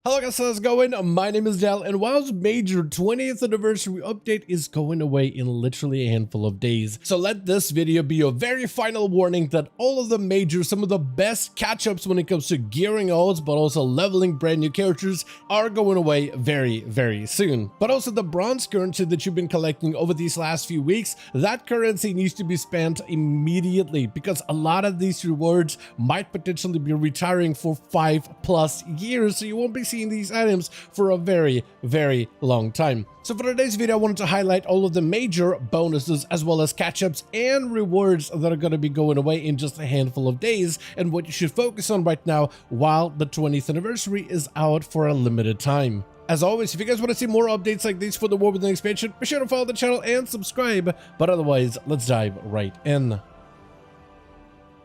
Hello guys, how's it going? My name is Dal, and WoW's major 20th anniversary update is going away in literally a handful of days. So let this video be your very final warning that all of the major, some of the best catch-ups when it comes to gearing odds, but also leveling brand new characters are going away very soon. But also the bronze currency that you've been collecting over these last few weeks, that currency needs to be spent immediately because a lot of these rewards might potentially be retiring for 5+ years, so you won't be seeing these items for a very long time. So for today's video, I wanted to highlight all of the major bonuses as well as catch-ups and rewards that are going to be going away in just a handful of days, and what you should focus on right now while the 20th anniversary is out for a limited time. As always, if you guys want to see more updates like these for the War Within expansion, be sure to follow the channel and subscribe. But otherwise, let's dive right in.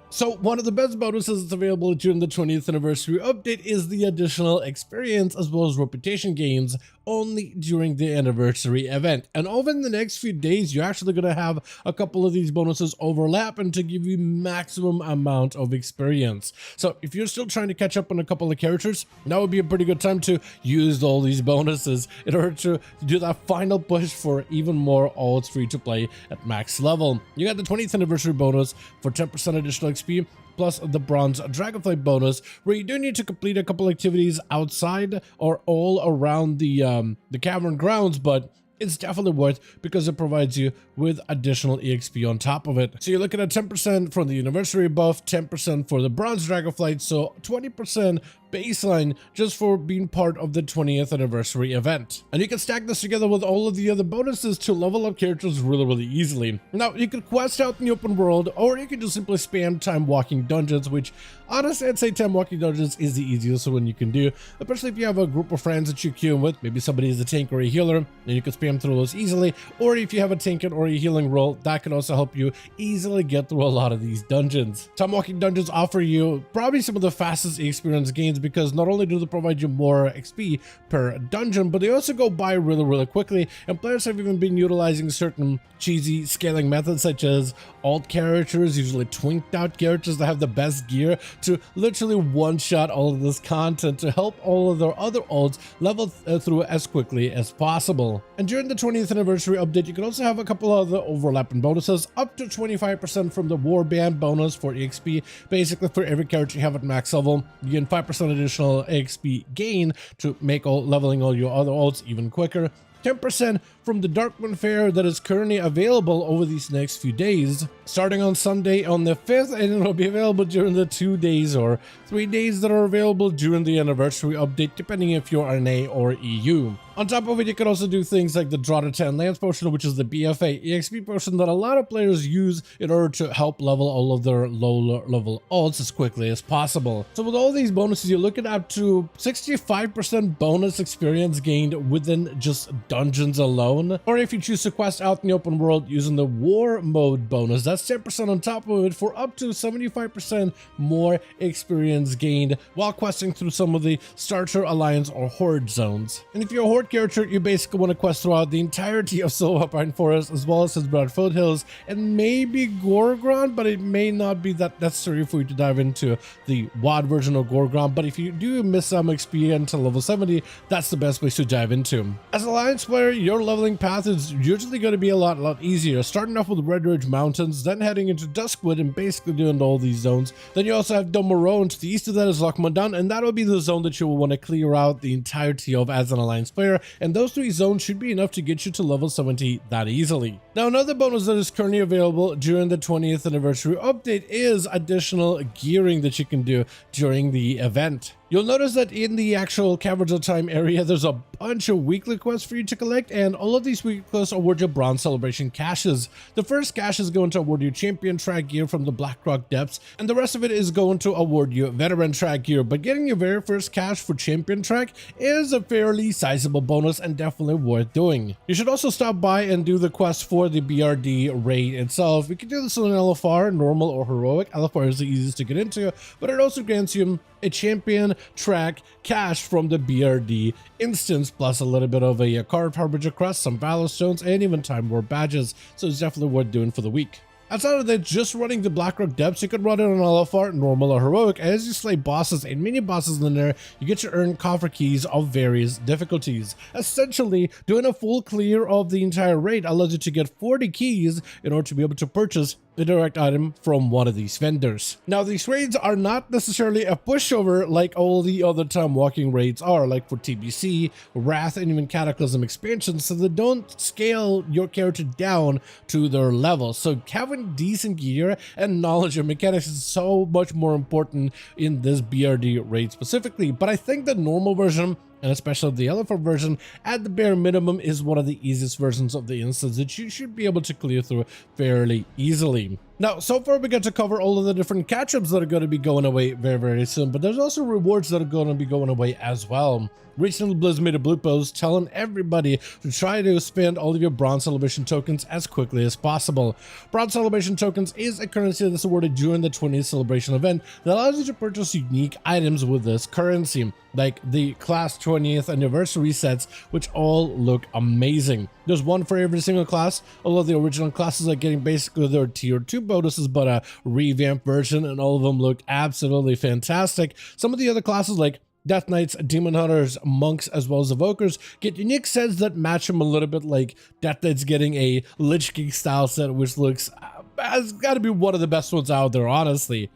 So one of the best bonuses that's available during the 20th anniversary update is the additional experience as well as reputation gains only during the anniversary event. And over the next few days, you're actually going to have a couple of these bonuses overlap and to give you maximum amount of experience. So if you're still trying to catch up on a couple of characters, now would be a pretty good time to use all these bonuses in order to do that final push for even more odds free to play at max level. You got the 20th anniversary bonus for 10% additional XP, plus the bronze dragonflight bonus, where you do need to complete a couple activities outside or all around the cavern grounds, but it's definitely worth because it provides you with additional EXP on top of it. So you're looking at 10% from the anniversary buff, 10% for the bronze dragonflight, so 20% baseline just for being part of the 20th anniversary event. And you can stack this together with all of the other bonuses to level up characters really easily. Now you can quest out in the open world, or you can just simply spam time walking dungeons, which honestly I'd say time walking dungeons is the easiest one you can do, especially if you have a group of friends that you're queuing with. Maybe somebody is a tank or a healer and you can spam through those easily, or if you have a tank or a healing role, that can also help you easily get through a lot of these dungeons. Time walking dungeons offer you probably some of the fastest experience gains because not only do they provide you more XP per dungeon, but they also go by really quickly, and players have even been utilizing certain cheesy scaling methods such as alt characters, usually twinked out characters that have the best gear, to literally one-shot all of this content to help all of their other alts level through as quickly as possible. And during the 20th anniversary update, you can also have a couple of other overlapping bonuses, up to 25% from the warband bonus for EXP. Basically, for every character you have at max level, you gain 5% additional XP gain to make leveling all your other alts even quicker. 10% from the Darkmoon Fair that is currently available over these next few days, starting on Sunday on the 5th, and it'll be available during the 2 days or 3 days that are available during the anniversary update, depending if you're NA or EU. On top of it, you can also do things like the Draw to 10 Lance Potion, which is the BFA EXP potion that a lot of players use in order to help level all of their lower level alts as quickly as possible. So with all these bonuses, you're looking up to 65% bonus experience gained within just dungeons alone. Or if you choose to quest out in the open world using the war mode bonus, that's 10% on top of it for up to 75% more experience gained while questing through some of the starter, alliance, or horde zones. And if you're a horde character, you basically want to quest throughout the entirety of Silver Pine Forest as well as his Broad Foothills and maybe Gorgon, but it may not be that necessary for you to dive into the WoD version of Gorgon. But if you do miss some XP until level 70, that's the best place to dive into. As an alliance player, your leveling path is usually going to be a lot easier, starting off with Red Ridge Mountains, then heading into Duskwood and basically doing all these zones. Then you also have Domoro, and to the east of that is Lochmadan, and that'll be the zone that you will want to clear out the entirety of as an alliance player, and those 3 zones should be enough to get you to level 70 that easily. Now another bonus that is currently available during the 20th anniversary update is additional gearing that you can do during the event. You'll notice that in the actual Caverns of Time area, there's a bunch of weekly quests for you to collect, and all of these weekly quests award you bronze celebration caches. The first cache is going to award you champion track gear from the Blackrock Depths, and the rest of it is going to award you veteran track gear. But getting your very first cache for champion track is a fairly sizable bonus and definitely worth doing. You should also stop by and do the quest for the BRD raid itself. You can do this on LFR, normal or heroic. LFR is the easiest to get into, but it also grants you a champion track cache from the BRD instance, plus a little bit of a card harbinger crest, some valor stones, and even time war badges. So it's definitely worth doing for the week. Outside of that, just running the Blackrock Depths, you could run it on LFR, normal or heroic. As you slay bosses and mini bosses in there, you get to earn coffer keys of various difficulties. Essentially, doing a full clear of the entire raid allows you to get 40 keys in order to be able to purchase a direct item from one of these vendors. Now, these raids are not necessarily a pushover like all the other time walking raids are, like for TBC, Wrath, and even Cataclysm expansions, so they don't scale your character down to their level. So having decent gear and knowledge of mechanics is so much more important in this BRD raid specifically. But I think the normal version, and especially the elephant version, at the bare minimum, is one of the easiest versions of the instance that you should be able to clear through fairly easily. Now, so far we got to cover all of the different catch-ups that are going to be going away very soon, but there's also rewards that are going to be going away as well. Recently, Blizz made a blue post telling everybody to try to spend all of your Bronze Celebration tokens as quickly as possible. Bronze Celebration tokens is a currency that's awarded during the 20th celebration event that allows you to purchase unique items with this currency, like the class 20th anniversary sets, which all look amazing. There's one for every single class. All of the original classes are getting basically their tier 2 bonuses, but a revamped version, and all of them look absolutely fantastic. Some of the other classes, like Death Knights, Demon Hunters, Monks, as well as Evokers, get unique sets that match them a little bit, like Death Knights getting a Lich King style set, which looks has got to be one of the best ones out there, honestly.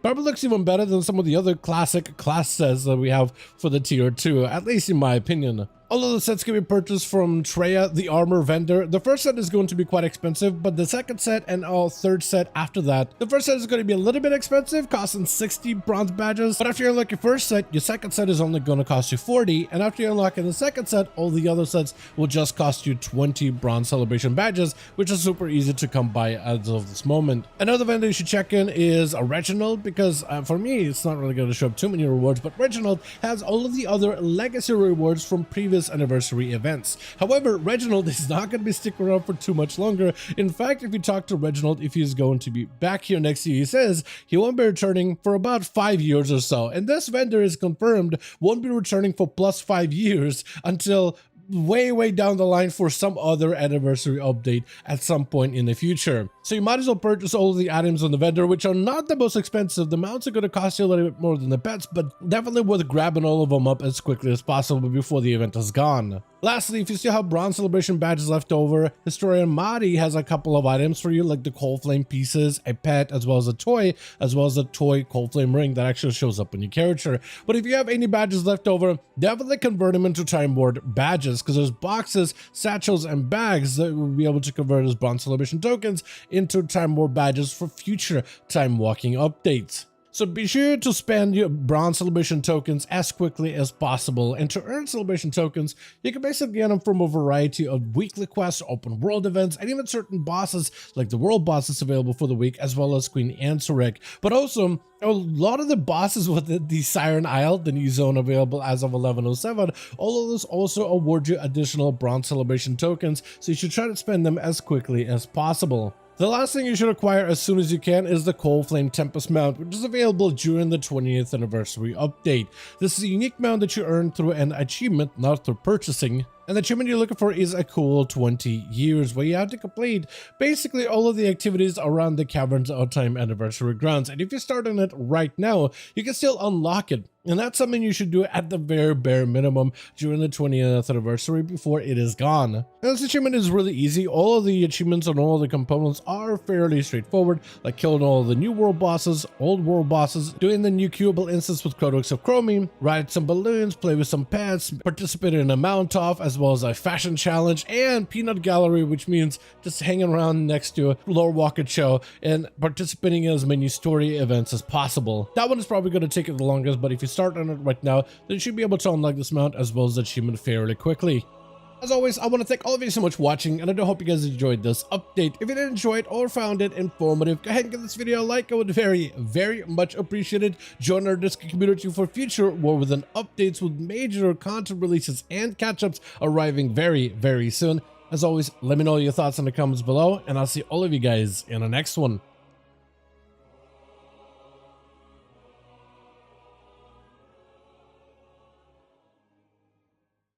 Probably looks even better than some of the other classic class sets that we have for the tier 2, at least in my opinion. All of the sets can be purchased from Treya, the armor vendor. The first set is going to be quite expensive, but the second set and third set after that, the first set is going to be a little bit expensive, costing 60 bronze badges. But after you unlock your first set, your second set is only going to cost you 40. And after you unlock in the second set, all the other sets will just cost you 20 bronze celebration badges, which is super easy to come by as of this moment. Another vendor you should check in is Reginald, because for me, it's not really going to show up too many rewards, but Reginald has all of the other legacy rewards from previous anniversary events. However, Reginald is not going to be sticking around for too much longer. In fact, if you talk to Reginald, if he's going to be back here next year, he says he won't be returning for about 5 years or so. And this vendor is confirmed won't be returning for plus 5 years until way down the line for some other anniversary update at some point in the future. So you might as well purchase all of the items on the vendor, which are not the most expensive. The mounts are going to cost you a little bit more than the pets, but definitely worth grabbing all of them up as quickly as possible before the event is gone. Lastly, if you still have Bronze Celebration badges left over, Historian Madi has a couple of items for you, like the Cold Flame pieces, a pet, as well as a toy Cold Flame ring that actually shows up on your character. But if you have any badges left over, definitely convert them into Time Ward badges, because there's boxes, satchels, and bags that will be able to convert as Bronze Celebration tokens into Time Ward badges for future Time Walking updates. So be sure to spend your Bronze Celebration tokens as quickly as possible, and to earn Celebration tokens, you can basically get them from a variety of weekly quests, open world events, and even certain bosses like the world bosses available for the week, as well as Queen Ansarek. But also, a lot of the bosses with the Siren Isle, the new zone available as of 1107, all of those also award you additional Bronze Celebration tokens, so you should try to spend them as quickly as possible. The last thing you should acquire as soon as you can is the Cold Flame Tempest mount, which is available during the 20th anniversary update. This is a unique mount that you earn through an achievement, not through purchasing. And the achievement you're looking for is a cool 20 years, where you have to complete basically all of the activities around the Caverns of Time anniversary grounds. And if you start on it right now, you can still unlock it. And that's something you should do at the very bare minimum during the 20th anniversary before it is gone. And this achievement is really easy. All of the achievements and all of the components are fairly straightforward, like killing all the new world bosses, old world bosses, doing the new cubable instance with Codex of Chromium, ride some balloons, play with some pets, participate in a mount-off, as well as a fashion challenge, and peanut gallery, which means just hanging around next to a Lore Walker show and participating in as many story events as possible. That one is probably going to take it the longest, but if you start on it right now, then you should be able to unlock this mount as well as the achievement fairly quickly. As always, I want to thank all of you so much for watching, and I do hope you guys enjoyed this update. If you did enjoy it or found it informative, go ahead and give this video a like. I would very much appreciate it. Join our Discord community for future War Within updates with major content releases and catch-ups arriving very soon. As always, let me know your thoughts in the comments below, and I'll see all of you guys in the next one.